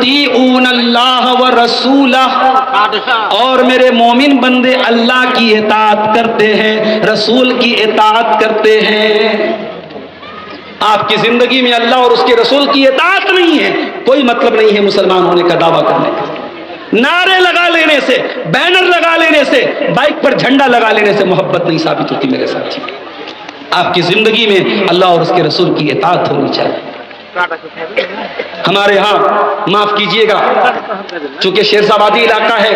یطیعون اللہ ورسولہ، اور میرے مومن بندے اللہ کی اطاعت کرتے ہیں، رسول کی اطاعت کرتے ہیں۔ آپ کی زندگی میں اللہ اور اس کے رسول کی اطاعت نہیں ہے، کوئی مطلب نہیں ہے مسلمان ہونے کا دعویٰ کرنے کا۔ نعرے لگا لینے سے، بینر لگا لینے سے، بائک پر جھنڈا لگا لینے سے محبت نہیں ثابت ہوتی میرے ساتھی۔ آپ کی زندگی میں اللہ اور اس کے رسول کی اطاعت ہونی چاہیے۔ ہمارے ہاں معاف کیجئے گا، چونکہ شیرزابادی علاقہ ہے،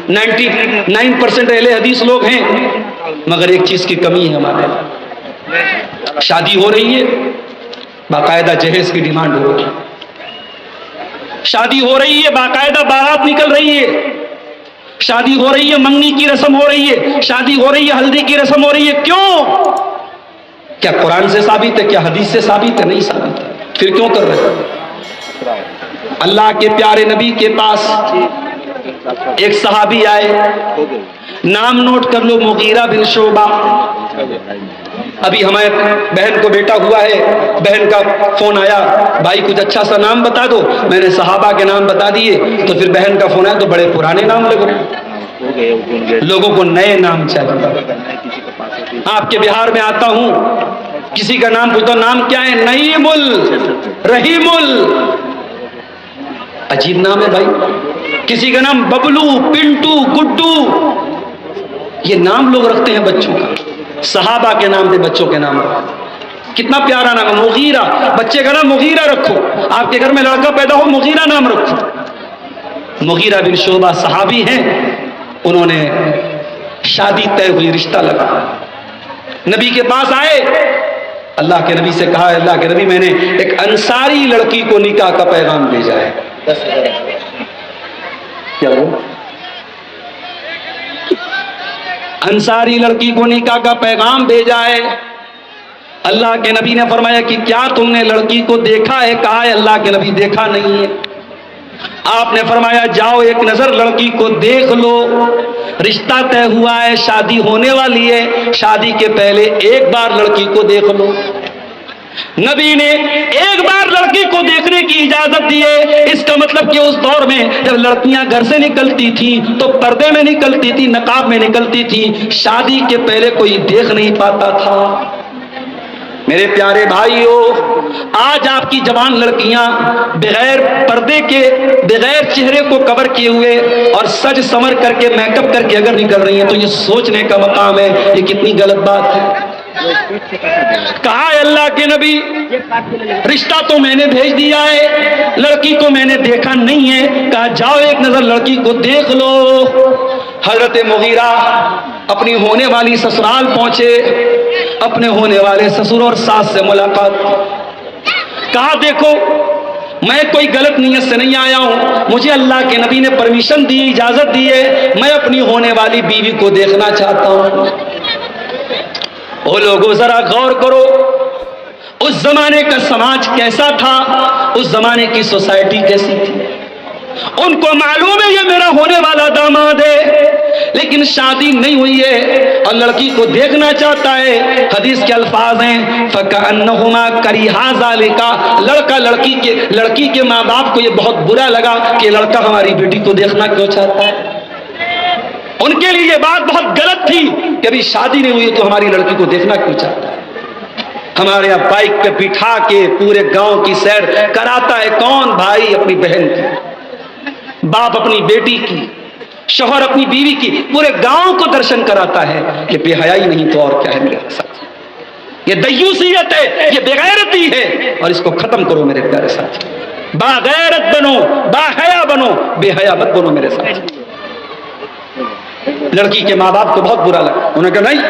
99% اہل حدیث لوگ ہیں، مگر ایک چیز کی کمی ہے ہمارے یہاں۔ شادی ہو رہی ہے، باقاعدہ جہیز کی ڈیمانڈ ہو رہی ہے، شادی ہو رہی ہے، باقاعدہ بارات نکل رہی ہے، شادی ہو رہی ہے، منگنی کی رسم ہو رہی ہے، شادی ہو رہی ہے، ہلدی کی رسم ہو رہی ہے۔ کیوں؟ کیا قرآن سے ثابت ہے؟ کیا حدیث سے ثابت ہے؟ نہیں ثابت ہے، پھر کیوں کر رہے ہیں؟ اللہ کے پیارے نبی کے پاس ایک صحابی آئے، نام نوٹ کر لو، مغیرہ بن شعبہ۔ ابھی ہمارے بہن کو بیٹا ہوا ہے، بہن کا فون آیا، بھائی کچھ اچھا سا نام بتا دو۔ میں نے صحابہ کے نام بتا دیے، تو پھر بہن کا فون آیا تو بڑے پرانے نام لگ رہے، لوگوں کو نئے نام چاہیے۔ آپ کے بہار میں آتا ہوں، کسی کا نام پوچھتا، نام کیا ہے؟ نعیم رحیم، عجیب نام ہے بھائی۔ کسی کا نام ببلو، پنٹو، گڈو، یہ نام لوگ رکھتے ہیں بچوں کا۔ صحابہ کے نام تھے، بچوں کے نام رکھتے، کتنا پیارا نام ہے، مغیرہ۔ بچے کا نام مغیرہ رکھو، آپ کے گھر میں لڑکا پیدا ہو مغیرہ نام رکھو۔ مغیرہ بن شعبہ صحابی ہیں، انہوں نے شادی طے ہوئی، رشتہ لگا، نبی کے پاس آئے، اللہ کے نبی سے کہا، اللہ کے نبی میں نے ایک انصاری لڑکی کو نکاح کا پیغام بھیجا ہے۔ کیا ہوا؟ انصاری لڑکی کو نکاح کا پیغام بھیجا ہے۔ اللہ کے نبی نے فرمایا کہ کیا تم نے لڑکی کو دیکھا ہے؟ کہا ہے اللہ کے نبی دیکھا نہیں ہے۔ آپ نے فرمایا جاؤ ایک نظر لڑکی کو دیکھ لو، رشتہ طے ہوا ہے، شادی ہونے والی ہے، شادی کے پہلے ایک بار لڑکی کو دیکھ لو۔ نبی نے ایک بار لڑکی کو دیکھنے کی اجازت دی ہے۔ اس کا مطلب کہ اس دور میں جب لڑکیاں گھر سے نکلتی تھیں تو پردے میں نکلتی تھی، نقاب میں نکلتی تھی، شادی کے پہلے کوئی دیکھ نہیں پاتا تھا۔ میرے پیارے بھائیو، آج آپ کی جوان لڑکیاں بغیر پردے کے، بغیر چہرے کو کور کیے ہوئے اور سج سنور کر کے، میک اپ کر کے اگر نکل رہی ہیں تو یہ سوچنے کا مقام ہے یہ کتنی غلط بات ہے۔ کہا ہے اللہ کے نبی رشتہ تو میں نے بھیج دیا ہے، لڑکی کو میں نے دیکھا نہیں ہے۔ کہا جاؤ ایک نظر لڑکی کو دیکھ لو۔ حضرت مغیرہ اپنی ہونے والی سسرال پہنچے، اپنے ہونے والے سسر اور ساس سے ملاقات، کہا دیکھو میں کوئی غلط نیت سے نہیں آیا ہوں، مجھے اللہ کے نبی نے پرمیشن دی، اجازت دی ہے، میں اپنی ہونے والی بیوی کو دیکھنا چاہتا ہوں۔ او لوگوں ذرا غور کرو، اس زمانے کا سماج کیسا تھا، اس زمانے کی سوسائٹی کیسی تھی۔ ان کو معلوم ہے یہ میرا ہونے والا داماد ہے، لیکن شادی نہیں ہوئی ہے اور لڑکی کو دیکھنا چاہتا ہے۔ حدیث کے الفاظ ہیں فَكَأَنَّهُمَا كَرِهَا ذَلِكَ، لڑکی کے ماں باپ کو یہ بہت برا لگا کہ لڑکا ہماری بیٹی کو دیکھنا کیوں چاہتا ہے۔ ان کے لیے یہ بات بہت غلط تھی کہ ابھی شادی نہیں ہوئی تو ہماری لڑکی کو دیکھنا کیوں چاہتا ہے۔ ہمارے یہاں بائک پہ بٹھا کے پورے گاؤں کی سیر کراتا ہے کون؟ بھائی اپنی بہن کی، باپ اپنی بیٹی کی، شوہر اپنی بیوی کی، پورے گاؤں کو درشن کراتا ہے۔ یہ بے حیائی نہیں تو اور کیا ہے میرے ساتھ؟ یہ دیوسیت ہے، یہ بغیرتی ہے، اور اس کو ختم کرو میرے پیارے ساتھ۔ باغیرت بنو، باحیا بنو، بے حیا مت بنو میرے ساتھ۔ لڑکی کے ماں باپ کو بہت برا لگا، انہوں نے کہا نہیں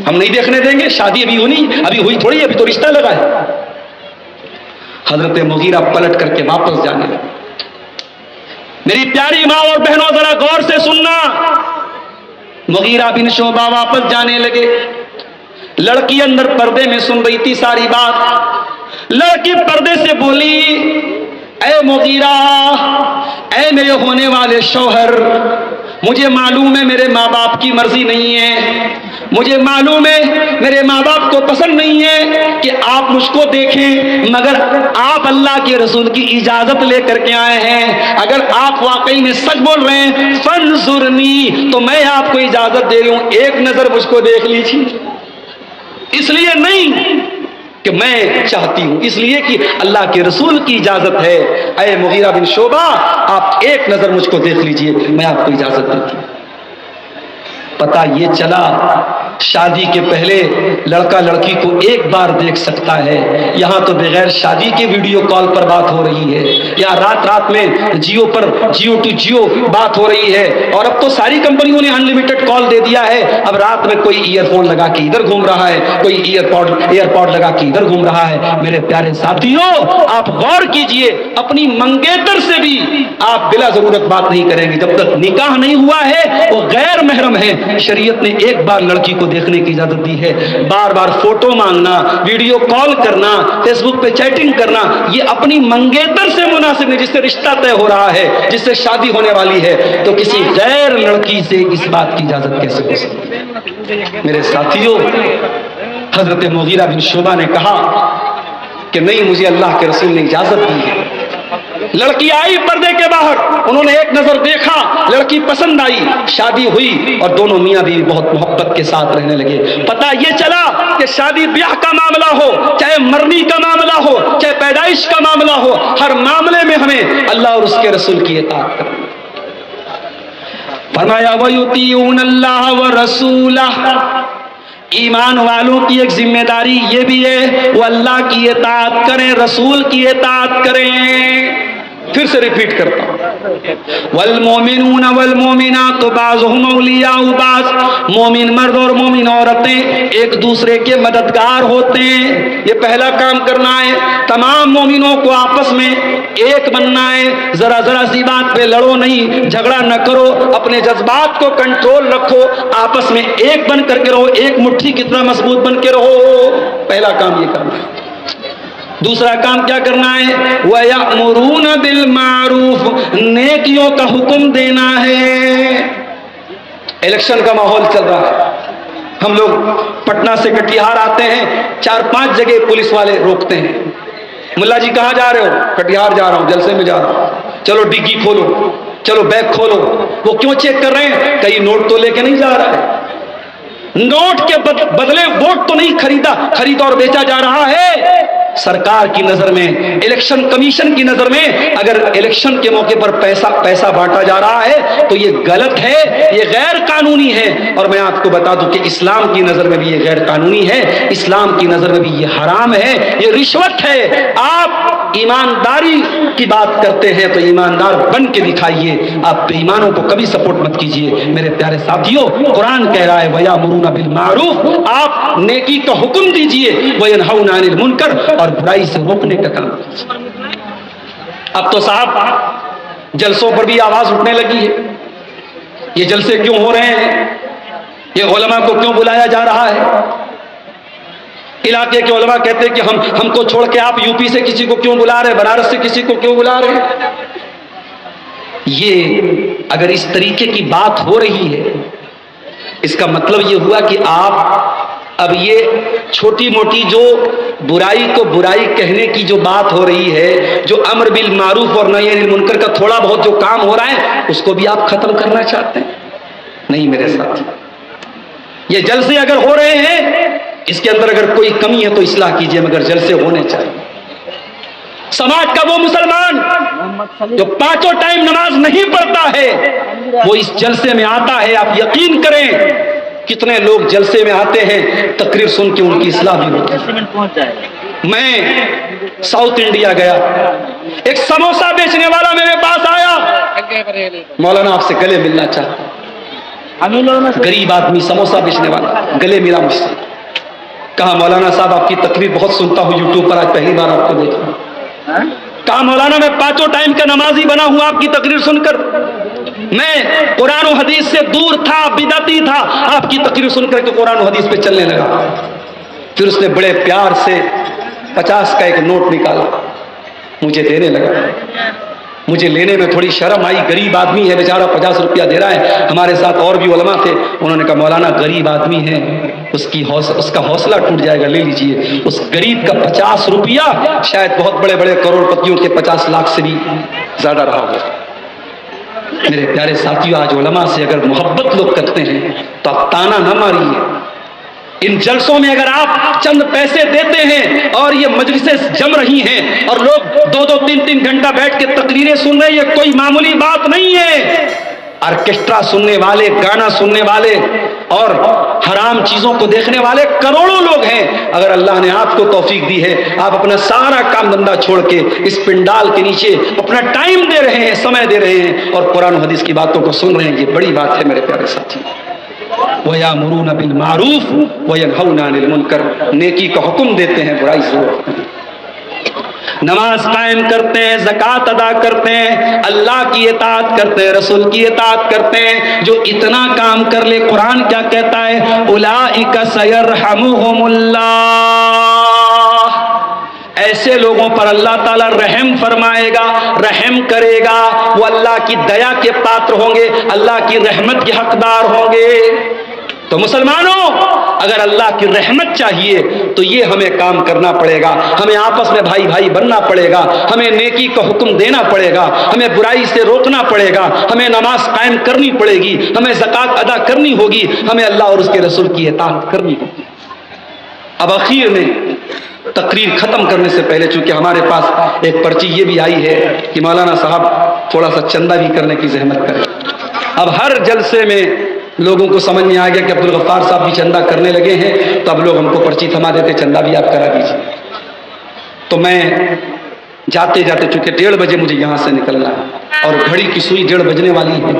ہم نہیں دیکھنے دیں گے، شادی ابھی ہونی، ابھی ہوئی تھوڑی، ابھی تو رشتہ لگا ہے۔ حضرت مغیرہ پلٹ کر کے واپس جانے لگے۔ میری پیاری ماں اور بہنوں ذرا غور سے سننا، مغیرہ بن شعبہ واپس جانے لگے۔ لڑکی اندر پردے میں سن رہی تھی ساری بات۔ لڑکی پردے سے بولی اے مغیرہ، اے میرے ہونے والے شوہر، مجھے معلوم ہے میرے ماں باپ کی مرضی نہیں ہے، مجھے معلوم ہے میرے ماں باپ کو پسند نہیں ہے کہ آپ مجھ کو دیکھیں، مگر آپ اللہ کے رسول کی اجازت لے کر کے آئے ہیں، اگر آپ واقعی میں سچ بول رہے ہیں فانظرنی، تو میں آپ کو اجازت دے رہی ہوں، ایک نظر مجھ کو دیکھ لیجیے۔ اس لیے نہیں کہ میں چاہتی ہوں، اس لیے کہ اللہ کے رسول کی اجازت ہے۔ اے مغیرہ بن شعبہ، آپ ایک نظر مجھ کو دیکھ لیجئے، میں آپ کو اجازت دیتی ہوں۔ پتہ یہ چلا شادی کے پہلے لڑکا لڑکی کو ایک بار دیکھ سکتا ہے، یہاں تو بغیر شادی کے ویڈیو کال پر بات ہو رہی ہے، یا رات میں جیو پر جیو ٹو جیو بات ہو رہی ہے، اور اب تو ساری کمپنیوں نے انلمیٹڈ کال دے دیا ہے۔ اب رات میں کوئی ایئر فون لگا کے ادھر گھوم رہا ہے، کوئی ایئر پوڈ لگا کے ادھر گھوم رہا ہے۔ میرے پیارے ساتھیوں، آپ غور کیجئے، اپنی منگیتر سے بھی آپ بلا ضرورت بات نہیں کریں گے جب تک نکاح نہیں ہوا ہے، وہ غیر محرم ہے۔ شریعت نے ایک بار لڑکی کو دیکھنے کی اجازت دی ہے، بار بار فوٹو مانگنا، ویڈیو کال کرنا، فیس بک پہ چیٹنگ کرنا، یہ اپنی منگیتر سے مناسب نہیں، جس سے رشتہ طے ہو رہا ہے، جس سے شادی ہونے والی ہے، تو کسی غیر لڑکی سے اس بات کی اجازت کیسے ہو سکتی ہے؟ میرے ساتھیوں، حضرت مغیرہ بن شعبہ نے کہا کہ نہیں، مجھے اللہ کے رسول نے اجازت دی ہے۔ لڑکی آئی پردے کے باہر، انہوں نے ایک نظر دیکھا، لڑکی پسند آئی، شادی ہوئی، اور دونوں میاں بیوی بہت محبت کے ساتھ رہنے لگے۔ پتہ یہ چلا کہ شادی بیاہ کا معاملہ ہو، چاہے مرنی کا معاملہ ہو، چاہے پیدائش کا معاملہ ہو، ہر معاملے میں ہمیں اللہ اور اس کے رسول کی اطاعت کرنی۔ فرمایا وَيُطِيعُونَ اللَّهَ وَرَسُولَهُ، ایمان والوں کی ایک ذمہ داری یہ بھی ہے وہ اللہ کی اطاعت کریں، رسول کی اطاعت کریں۔ پھر سے ریپیٹ کرتا ہوں، والمومنون والمومنات بعضهم اولیاء بعض، مومن مرد اور مومن عورتیں ایک دوسرے کے مددگار ہوتے ہیں۔ یہ پہلا کام کرنا ہے، تمام مومنوں کو آپس میں ایک بننا ہے، ذرا سی بات پہ لڑو نہیں، جھگڑا نہ کرو، اپنے جذبات کو کنٹرول رکھو، آپس میں ایک بن کر کے رہو، ایک مٹھی کتنا مضبوط بن کے رہو۔ پہلا کام یہ کرنا ہے۔ دوسرا کام کیا کرنا ہے؟ وَيَأْمُرُونَ بِالْمَعْرُوفِ، نیکیوں کا حکم دینا ہے۔ الیکشن کا ماحول چل رہا ہے، ہم لوگ پٹنہ سے کٹیہار آتے ہیں، 4-5 جگہ پولیس والے روکتے ہیں، ملا جی کہاں جا رہے ہو؟ کٹیہار جا رہا ہوں، جلسے میں جا رہا ہوں۔ چلو ڈگی کھولو، چلو بیگ کھولو۔ وہ کیوں چیک کر رہے ہیں؟ کہیں نوٹ تو لے کے نہیں جا رہا ہے، نوٹ کے بدلے ووٹ تو نہیں خریدا اور بیچا جا رہا ہے۔ سرکار کی نظر میں، الیکشن کمیشن کی نظر میں، اگر الیکشن کے موقع پر پیسہ بانٹا جا رہا ہے تو یہ غلط ہے، یہ غیر قانونی ہے۔ اور میں آپ کو بتا دوں کہ اسلام کی نظر میں بھی یہ غیر قانونی ہے، اسلام کی نظر میں بھی یہ حرام ہے، یہ رشوت ہے۔ آپ ایمانداری کی بات کرتے ہیں تو ایماندار بن کے دکھائیے، آپ بے ایمانوں کو کبھی سپورٹ مت کیجیے۔ میرے پیارے ساتھیوں، قرآن کہہ رہا ہے وَيَأْمُرُونَ بِالْمَعْرُوفِ، آپ نیکی کا حکم دیجیے، وَيَنْهَوْنَ عَنِ الْمُنْكَرِ، اور برائی سے روکنے کا کام کیجیے۔ اب تو صاحب جلسوں پر بھی آواز اٹھنے لگی ہے، یہ جلسے کیوں ہو رہے ہیں؟ یہ علماء کو کیوں بلایا جا رہا ہے؟ علاقے کے علماء کہتے ہیں کہ ہم کو چھوڑ کے آپ یو پی سے کسی کو کیوں بلا رہے، بنارس سے کسی کو کیوں بلا رہے؟ یہ اگر اس طریقے کی بات ہو رہی ہے، اس کا مطلب یہ ہوا کہ آپ اب یہ چھوٹی موٹی جو برائی کو برائی کہنے کی جو بات ہو رہی ہے، جو امر بالمعروف اور نہی عن المنکر کا تھوڑا بہت جو کام ہو رہا ہے، اس کو بھی آپ ختم کرنا چاہتے ہیں؟ نہیں میرے ساتھ، یہ جلسے اگر ہو رہے ہیں، اس کے اندر اگر کوئی کمی ہے تو اصلاح کیجیے، مگر جلسے ہونے چاہیے۔ سماج کا وہ مسلمان جو 5 ٹائم نماز نہیں پڑھتا ہے، وہ اس جلسے میں آتا ہے، آپ یقین کریں کتنے لوگ جلسے میں آتے ہیں، تقریر سن کے ان کی اصلاح بھی ہوتی ہے۔ میں ساؤتھ انڈیا گیا، ایک سموسہ بیچنے والا میرے پاس آیا، مولانا آپ سے گلے ملنا چاہتا ہوں۔ غریب آدمی سموسہ بیچنے والا گلے ملا مجھ سے، کہا مولانا صاحب آپ کی تقریر بہت سنتا ہوں یوٹیوب پر، آج پہلی بار آپ کو دیکھا۔ کہا مولانا میں 5 ٹائم کا نمازی بنا ہوں آپ کی تقریر سن کر، میں قرآن و حدیث سے دور تھا، بدعتی تھا، آپ کی تقریر سن کر کے قرآن و حدیث پہ چلنے لگا۔ پھر اس نے بڑے پیار سے 50 کا ایک نوٹ نکالا، مجھے دینے لگا۔ مجھے لینے میں تھوڑی شرم آئی، غریب آدمی ہے بیچارہ 50 روپیہ دے رہا ہے. ہمارے ساتھ اور بھی علماء تھے، انہوں نے کہا مولانا غریب آدمی ہے، اس کا حوصلہ ٹوٹ جائے گا، لے لیجئے. اس غریب کا 50 روپیہ شاید بہت بڑے بڑے کروڑ پتیوں کے 50 لاکھ سے بھی زیادہ رہا ہو. میرے پیارے ساتھیوں، آج علماء سے اگر محبت لوگ کرتے ہیں تو آپ تانا نہ ماریے. ان جلسوں میں اگر آپ چند پیسے دیتے ہیں اور یہ مجلسیں جم رہی ہیں اور لوگ 2-2 3-3 گھنٹہ بیٹھ کے تقریریں سن رہے ہیں، یہ کوئی معمولی بات نہیں ہے. آرکیسٹرا سننے والے، گانا سننے والے اور حرام چیزوں کو دیکھنے والے کروڑوں لوگ ہیں. اگر اللہ نے آپ کو توفیق دی ہے، آپ اپنا سارا کام دھندا چھوڑ کے اس پنڈال کے نیچے اپنا ٹائم دے رہے ہیں، سمے دے رہے ہیں اور قرآن و حدیث کی باتوں کو سن رہے ہیں، یہ بڑی بات ہے میرے پیارے ساتھی. وَيَأْمُرُونَ بِالْمَعْرُوفِ وَيَنْهَوْنَ عَنِ الْمُنْكَرِ، نیکی کا حکم دیتے ہیں، برائی سے روکتے ہیں. نماز قائم کرتے ہیں، زکوٰۃ ادا کرتے ہیں، اللہ کی اطاعت کرتے ہیں، رسول کی اطاعت کرتے ہیں. جو اتنا کام کر لے، قرآن کیا کہتا ہے؟ اولئک سیرحمہم اللہ، ایسے لوگوں پر اللہ تعالیٰ رحم فرمائے گا، رحم کرے گا. وہ اللہ کی دیا کے پاتر ہوں گے، اللہ کی رحمت کے حقدار ہوں گے. تو مسلمانوں، اگر اللہ کی رحمت چاہیے تو یہ ہمیں کام کرنا پڑے گا. ہمیں آپس میں بھائی بھائی بننا پڑے گا، ہمیں نیکی کا حکم دینا پڑے گا، ہمیں برائی سے روکنا پڑے گا، ہمیں نماز قائم کرنی پڑے گی، ہمیں زکوٰۃ ادا کرنی ہوگی، ہمیں اللہ اور اس کے رسول کی اطاعت کرنی ہوگی. اب آخر میں تقریر ختم کرنے سے پہلے، چونکہ ہمارے پاس ایک پرچی یہ بھی آئی ہے کہ مولانا صاحب تھوڑا سا چندہ بھی کرنے کی زحمت کریں. اب ہر جلسے میں لوگوں کو سمجھ میں آ گیا کہ عبدالغفار صاحب بھی چندہ کرنے لگے ہیں، تو اب لوگ ہم کو پرچی تھما دیتے، چندہ بھی آپ کرا دیجیے. تو میں جاتے جاتے، چونکہ 1:30 بجے مجھے یہاں سے نکلنا ہے اور گھڑی کی سوئی 1:30 بجنے والی ہے،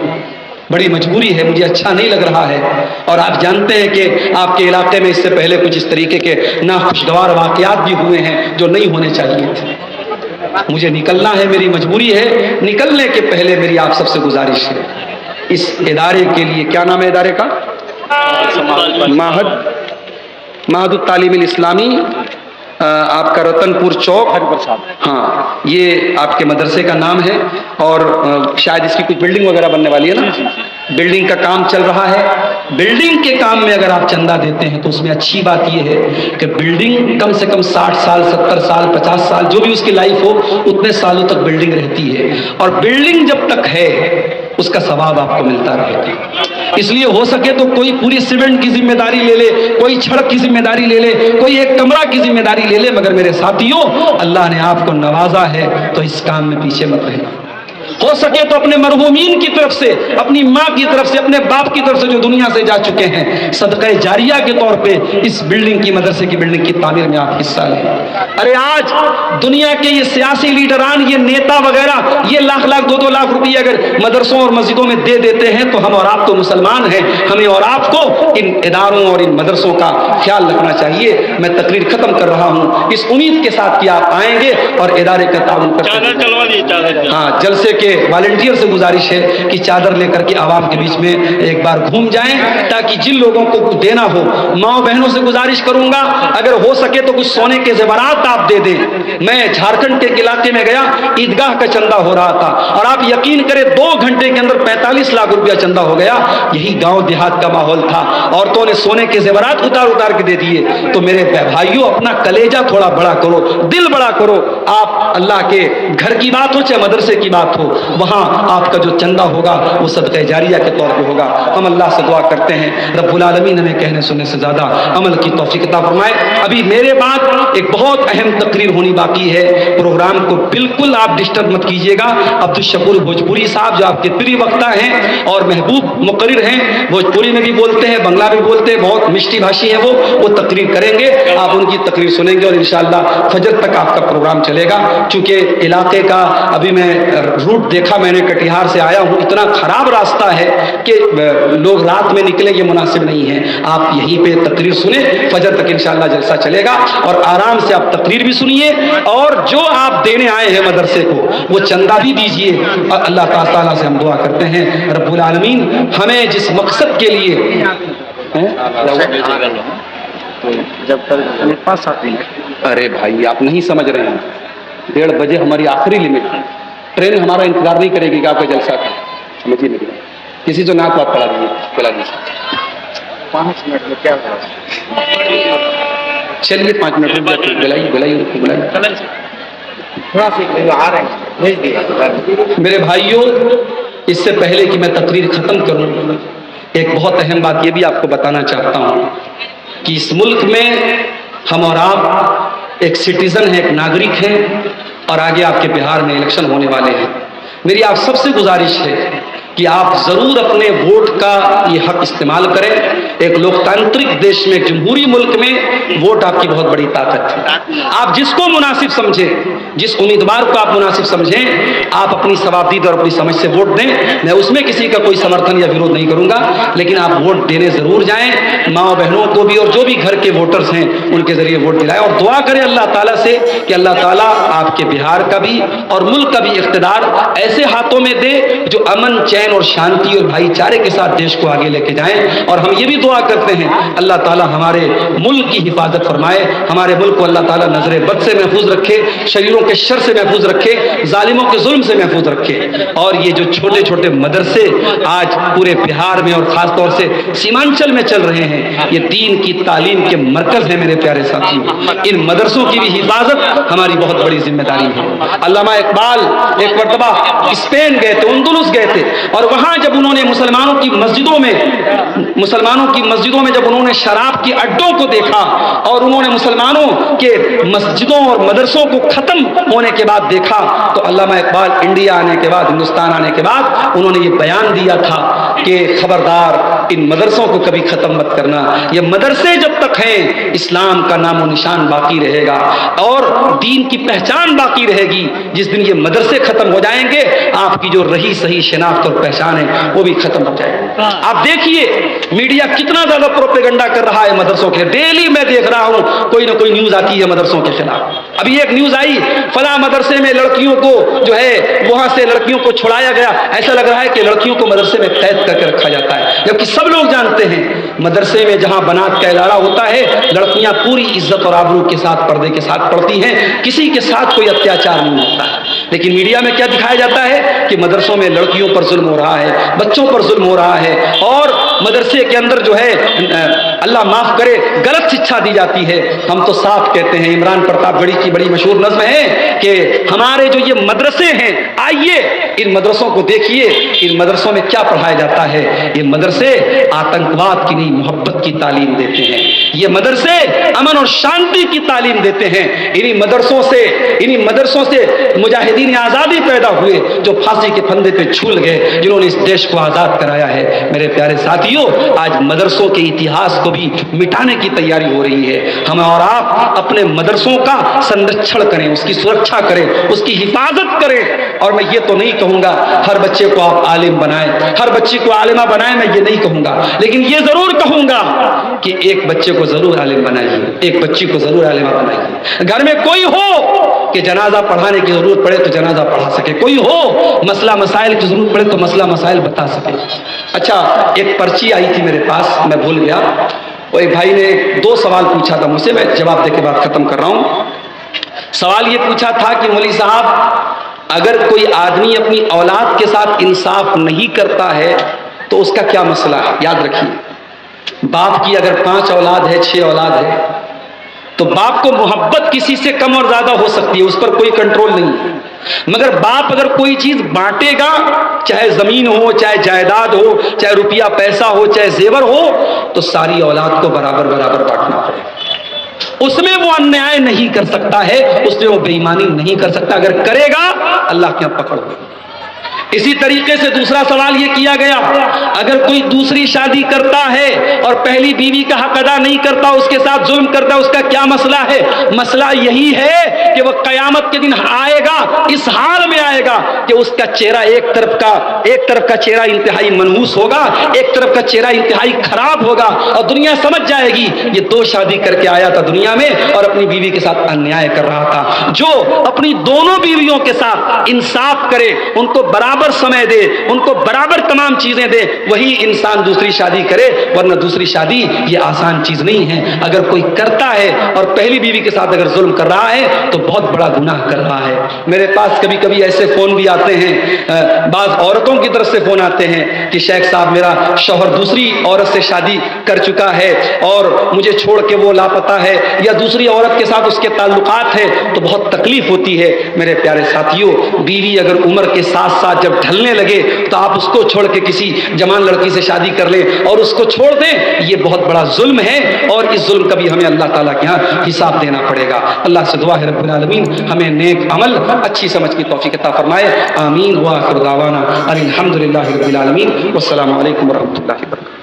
بڑی مجبوری ہے، مجھے اچھا نہیں لگ رہا ہے. اور آپ جانتے ہیں کہ آپ کے علاقے میں اس سے پہلے کچھ اس طریقے کے ناخوشگوار واقعات بھی ہوئے ہیں جو نہیں ہونے چاہیے تھے. مجھے نکلنا ہے، میری مجبوری ہے. نکلنے کے پہلے میری آپ سب سے گزارش ہے، اس ادارے کے لیے، کیا نام ہے ادارے کا؟ معہد التعلیم الاسلامی، آپ کا رتن پور چوک. ہاں، یہ آپ کے مدرسے کا نام ہے اور شاید اس کی کچھ بلڈنگ وغیرہ بننے والی ہے نا. بلڈنگ کا کام چل رہا ہے. بلڈنگ کے کام میں اگر آپ چندہ دیتے ہیں تو اس میں اچھی بات یہ ہے کہ بلڈنگ کم سے کم 60 سال 70 سال 50 سال جو بھی اس کی لائف ہو، اتنے سالوں تک بلڈنگ رہتی ہے. اور بلڈنگ جب تک ہے اس کا ثواب آپ کو ملتا رہے گا. اس لیے ہو سکے تو کوئی پوری سیمنٹ کی ذمہ داری لے لے، کوئی چھڑک کی ذمہ داری لے لے، کوئی ایک کمرہ کی ذمہ داری لے لے، مگر میرے ساتھیوں، اللہ نے آپ کو نوازا ہے تو اس کام میں پیچھے مت رہنا. ہو سکے تو اپنے مرحومین کی طرف سے، اپنی ماں کی طرف سے، اپنے باپ کی طرف سے جو دنیا سے جا چکے ہیں، صدقہ جاریہ کے طور پہ اس بلڈنگ کی، مدرسے کی بلڈنگ کی تعمیر میں آپ حصہ لیں. ارے آج دنیا کے یہ سیاسی لیڈران، یہ نیتا وغیرہ، یہ لاکھ 2-2 لاکھ روپئے اگر مدرسوں اور مسجدوں میں دے دیتے ہیں تو ہم اور آپ تو مسلمان ہیں، ہمیں اور آپ کو ان اداروں اور ان مدرسوں کا خیال رکھنا چاہیے. میں تقریر ختم کر رہا ہوں اس امید کے ساتھ کہ آپ آئیں گے اور ادارے کا تعاون کریں. ہاں، جلسے کے والنٹیئر سے گزارش ہے کہ چادر لے کر کے عوام کے بیچ میں ایک بار گھوم جائیں تاکہ جن لوگوں کو دینا ہو. ماؤں بہنوں سے گزارش کروں گا اگر ہو سکے تو کچھ سونے کے زیورات آپ دے دیں. میں جھارکھنڈ کے علاقے میں گیا، عیدگاہ کا چندہ ہو رہا تھا اور آپ یقین کریں 2 گھنٹے کے اندر 45 لاکھ روپیہ چندہ ہو گیا. یہی گاؤں دیہات کا ماحول تھا، عورتوں نے سونے کے زیورات اتار کے دے دیے. تو میرے بھائیوں، اپنا کلیجہ تھوڑا بڑا کرو، دل بڑا کرو. آپ اللہ کے گھر کی بات ہو چاہے مدرسے کی بات ہو، وہاں آپ کا جو چندہ ہوگا وہ صدقہ جاریہ کے طور پہ ہوگا. ہم اللہ سے دعا کرتے ہیں رب العالمین ہمیں کہنے سننے سے زیادہ عمل کی توفیق عطا فرمائے. ابھی میرے بعد ایک بہت اہم تقریر ہونی باقی ہے. پروگرام کو بالکل آپ ڈسٹرب مت کیجیے گا. عبدالشکور بھوجپوری صاحب جو آپ کے پری وقتہ ہیں اور محبوب مقرر ہیں، بھوجپوری میں بھی بولتے ہیں، بنگلہ بھی بولتے ہیں، بہت مشتی بھاشی ہیں وہ تقریر کریں گے. آپ ان کی تقریر سنیں گے اور انشاءاللہ فجر تک آپ کا پروگرام چلے گا. چونکہ علاقے کا ابھی میں روٹ دیکھا، میں نے کٹیہار سے آیا ہوں، اتنا خراب راستہ ہے کہ لوگ رات میں نکلیں یہ مناسب نہیں ہے. آپ یہیں پہ تقریر سنیں، فجر تک انشاءاللہ جلسہ چلے گا اور آرام سے آپ تقریر بھی سنیے اور جو آپ دینے آئے ہیں مدرسے کو وہ چندہ بھی دیجیے. اور اللہ تعالیٰ سے ہم دعا کرتے ہیں رب العالمین ہمیں جس مقصد کے لیے جب تک 5-7 دن. ارے بھائی آپ نہیں سمجھ رہے ہیں، 1:30 بجے ہماری آخری لمٹ ہے. ٹرین ہمارا انتظار نہیں کرے گی کہ آپ کا جلسہ تھا، سمجھیے میری بات. کسی جو نعت آپ پڑھا دیجیے، بلا دیجیے. 5 منٹ میں کیا ہوگا؟ چلیے 5 منٹ میں بلائیے. تھوڑا سا آ رہے ہیں، بھیج دیے. میرے بھائیوں، اس سے پہلے کہ میں تقریر ختم کروں، ایک بہت اہم بات یہ بھی آپ کو بتانا چاہتا ہوں کہ اس ملک میں ہم اور آپ ایک سٹیزن ہیں، ایک ناگرک ہیں، اور آگے آپ کے بہار میں الیکشن ہونے والے ہیں. میری آپ سب سے گزارش ہے کہ آپ ضرور اپنے ووٹ کا یہ حق استعمال کریں. ایک لوکتانترک دیش میں، ایک جمہوری ملک میں ووٹ آپ کی بہت بڑی طاقت ہے. آپ جس کو مناسب سمجھیں، جس امیدوار کو آپ مناسب سمجھیں، آپ اپنی ثوابدید اور اپنی سمجھ سے ووٹ دیں. میں اس میں کسی کا کوئی سمرتھن یا ورودھ نہیں کروں گا، لیکن آپ ووٹ دینے ضرور جائیں. ماں بہنوں کو بھی اور جو بھی گھر کے ووٹرز ہیں ان کے ذریعے ووٹ دلائیں، اور دعا کریں اللہ تعالیٰ سے کہ اللہ تعالیٰ آپ کے بہار کا بھی اور ملک کا بھی اقتدار ایسے ہاتھوں میں دے جو امن، چین اور شانتی اور بھائی چارے کے ساتھ دیش کو آگے لے کے جائیں. اور ہم یہ بھی دعا کرتے ہیں اللہ تعالیٰ ہمارے ملک کی حفاظت فرمائے، ہمارے ملک کو اللہ تعالیٰ نظر بد سے محفوظ رکھے، شریروں کے شر سے محفوظ رکھے، ظالموں کے ظلم سے محفوظ رکھے. اور یہ جو چھوٹے چھوٹے مدرسے آج پورے بہار میں اور خاص طور سے سیمانچل میں چل رہے ہیں، یہ دین کی تعلیم کے مرکز ہیں میرے پیارے ساتھیوں. ان مدرسوں کی بھی حفاظت ہماری بہت بڑی ذمہ داری ہے. علامہ اقبال ایک مرتبہ اسپین گئے تھے، اندلس گئے تھے، اور وہاں جب انہوں نے مسلمانوں کی مسجدوں میں جب انہوں نے شراب کی اڈوں کو دیکھا، اور انہوں نے مسلمانوں کے مسجدوں اور مدرسوں کو ختم ہونے کے بعد دیکھا، تو علامہ اقبال انڈیا آنے کے بعد، ہندوستان آنے کے بعد انہوں نے یہ بیان دیا تھا کہ خبردار ان مدرسوں کو کبھی ختم مت کرنا. یہ مدرسے جب تک ہیں اسلام کا نام و نشان باقی رہے گا اور دین کی پہچان باقی رہے گی. جس دن یہ مدرسے ختم ہو جائیں گے، آپ کی جو رہی صحیح شناخت اور پہچان ہے وہ بھی ختم ہو جائے گی. آپ دیکھیے میڈیا کتنا زیادہ پروپیگنڈا کر رہا ہے مدرسوں کے. ڈیلی میں دیکھ رہا ہوں کوئی نہ کوئی نیوز آتی ہے مدرسوں کے خلاف. ابھی ایک نیوز آئی، فلاں مدرسے میں لڑکیوں کو جو ہے وہاں سے لڑکیوں کو چھڑایا گیا. ایسا لگ رہا ہے کہ لڑکیوں کو مدرسے میں قید کر کے رکھا جاتا ہے، جبکہ سب لوگ جانتے ہیں مدرسے میں جہاں بنات کا ادارہ ہوتا ہے، لڑکیاں پوری عزت اور آبرو کے ساتھ پردے کے ساتھ پڑھتی ہیں، کسی کے ساتھ کوئی اتیاچار نہیں ہوتا ہے. لیکن میڈیا میں کیا دکھایا جاتا ہے کہ مدرسوں میں لڑکیوں پر ظلم ہو رہا ہے، بچوں پر ظلم ہو رہا ہے، اور مدرسے کے اندر جو ہے اللہ معاف کرے غلط شکشا دی جاتی ہے. ہم تو صاف کہتے ہیں، عمران پرتاپ گڑھی کی بڑی مشہور نظم ہے کہ ہمارے جو یہ مدرسے ہیں، آئیے ان مدرسوں کو دیکھیے، ان مدرسوں میں کیا پڑھایا جاتا ہے. یہ مدرسے آتنکواد کی نہیں، محبت کی تعلیم دیتے ہیں. یہ مدرسے امن اور شانتی کی تعلیم دیتے ہیں. انہی مدرسوں سے مجاہدین آزادی پیدا ہوئے جو پھانسی کے پھندے پہ جھول گئے، جنہوں نے اس دیش کو آزاد کرایا ہے. میرے پیارے ساتھیوں، آج مدرسوں کے اتہاس کو بھی مٹانے کی تیاری ہو رہی ہے. ہم اور آپ اپنے مدرسوں کا سنرکشن کریں، اس کی سرکشا کریں، اس کی حفاظت کریں. اور میں یہ تو نہیں کہوں گا ہر بچے کو آپ عالم بنائیں، ہر بچی کو عالمہ بنائیں، میں یہ نہیں کہوں گا، لیکن یہ ضرور کہوں گا کہ ایک بچے کو ضرور عالم بنائیے، ایک بچی کو ضرور عالمہ بنائیے. گھر میں کوئی ہو کہ جنازہ پڑھانے کی ضرورت پڑے تو جنازہ پڑھا سکے، کوئی ہو مسئلہ مسائل کی ضرورت پڑے تو مسئلہ مسائل بتا سکے. اچھا، ایک پرچی آئی تھی میرے پاس، میں بھول گیا. وہ ایک بھائی نے 2 سوال پوچھا تھا مجھ سے، میں جواب دے کے بعد ختم کر رہا ہوں. سوال یہ پوچھا تھا کہ مولوی صاحب، اگر کوئی آدمی اپنی اولاد کے ساتھ انصاف نہیں کرتا ہے تو اس کا کیا مسئلہ ہے؟ یاد رکھیے، باپ کی اگر 5 اولاد ہے، 6 اولاد ہے، تو باپ کو محبت کسی سے کم اور زیادہ ہو سکتی ہے، اس پر کوئی کنٹرول نہیں ہے. مگر باپ اگر کوئی چیز بانٹے گا، چاہے زمین ہو، چاہے جائیداد ہو، چاہے روپیہ پیسہ ہو، چاہے زیور ہو، تو ساری اولاد کو برابر برابر بانٹنا پڑے گا. اس میں وہ انیائے نہیں کر سکتا ہے، اس میں وہ بے ایمانی نہیں کر سکتا. اگر کرے گا اللہ کے یہاں پکڑ ہوگی. اسی طریقے سے دوسرا سوال یہ کیا گیا، اگر کوئی دوسری شادی کرتا ہے اور پہلی بیوی کا حق ادا نہیں کرتا، اس کے ساتھ ظلم کرتا ہے، اس کا کیا مسئلہ ہے؟ مسئلہ یہی ہے کہ وہ قیامت کے دن آئے گا، اس حال میں آئے گا کہ اس کا چہرہ ایک طرف کا چہرہ انتہائی منحوس ہوگا، ایک طرف کا چہرہ انتہائی خراب ہوگا، اور دنیا سمجھ جائے گی یہ 2 شادی کر کے آیا تھا دنیا میں اور اپنی بیوی کے ساتھ انیائے کر رہا تھا. جو اپنی دونوں بیویوں کے ساتھ انصاف کرے، ان کو برابر برابر سمے دے، ان کو برابر تمام چیزیں دے، وہی انسان دوسری شادی کرے، ورنہ دوسری شادی یہ آسان چیز نہیں ہے۔ اگر کوئی کرتا ہے اور پہلی بیوی کے ساتھ اگر ظلم کر رہا ہے تو بہت بڑا گناہ کر رہا ہے۔ میرے پاس کبھی کبھی ایسے فون بھی آتے ہیں، بعض عورتوں کی طرف سے فون آتے ہیں کہ شیخ صاحب میرا شوہر دوسری عورت سے شادی کر چکا ہے اور مجھے چھوڑ کے وہ لاپتہ ہے، یا دوسری عورت کے ساتھ اس کے تعلقات ہے، تو بہت تکلیف ہوتی ہے۔ میرے پیارے ساتھیوں، بیوی اگر عمر کے ساتھ ساتھ جب ڈھلنے لگے تو آپ اس کو چھوڑ کے کسی جوان لڑکی سے شادی کر لیں اور اس کو چھوڑ دیں، یہ بہت بڑا ظلم ہے، اور اس ظلم کا بھی ہمیں اللہ تعالیٰ کے ہاں حساب دینا پڑے گا۔ اللہ سے دعا ہے رب العالمین ہمیں نیک عمل، اچھی سمجھ کی توفیق عطا فرمائے، آمین۔ وآخر دعوانا الحمدللہ رب العالمین، والسلام علیکم ورحمۃ اللہ وبرکاتہ۔